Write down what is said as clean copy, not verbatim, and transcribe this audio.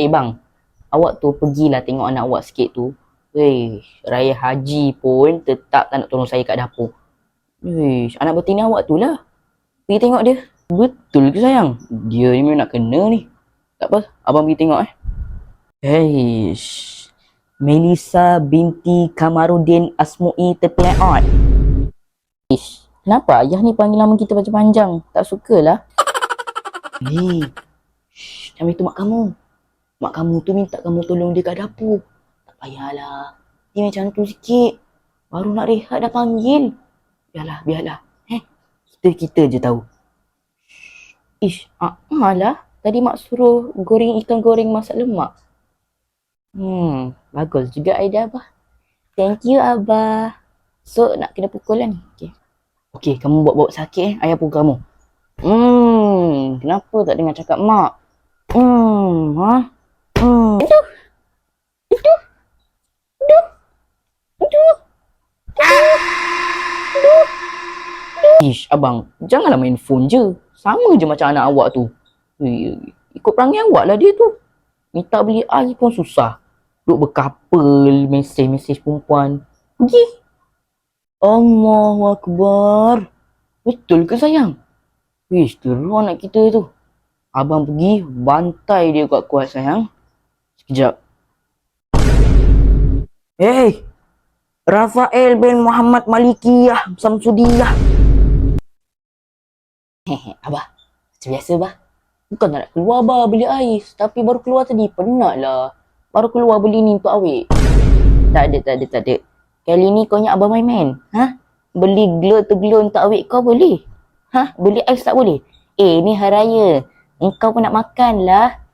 Bang, awak tu pergilah tengok anak awak sikit tu. Weh, raya haji pun tetap tak nak tolong saya kat dapur. Weh, anak betina awak tu lah. Pergi tengok dia. Betul ke sayang? Dia ni memang nak kena ni. Tak apa, abang pergi tengok Hei, Melissa binti Kamarudin Asmu'i terpeleot. Kenapa ayah ni panggil nama kita panjang-panjang? Tak sukalah. Ni, jangan itu mak kamu. Mak kamu tu minta kamu tolong dia kat dapur. Tak payahlah. Dia macam tu sikit. Baru nak rehat dah panggil. Biarlah. Kita je tahu. Malah. Tadi mak suruh goreng ikan goreng masak lemak. Bagus juga idea Abah. Thank you Abah. So, nak kena pukul lah ni. Okay, kamu buat-buat sakit ayah pukul kamu. Kenapa tak dengar cakap mak? Ish, abang, janganlah main phone je. Sama je macam anak awak tu. Ikut perangai awak lah dia tu. Minta beli air pun susah. Duk berkapal, mesej perempuan. Pergi. Allahu Akbar. Betul ke sayang? Wish, teruk anak kita tu. Abang pergi bantai dia kuat-kuat sayang. Sekejap. Hey, Rafael bin Muhammad Malikiyah Samsudiyah. Abah, macam biasa bah. Bukan nak keluar bah beli ais. Tapi baru keluar tadi, penat lah. Baru keluar beli ni untuk awet. Tak ada. Kali ni kau ingat abang main-main? Beli glow untuk awet kau boleh? Beli ais tak boleh? Ni hari raya. Engkau pun nak makan lah.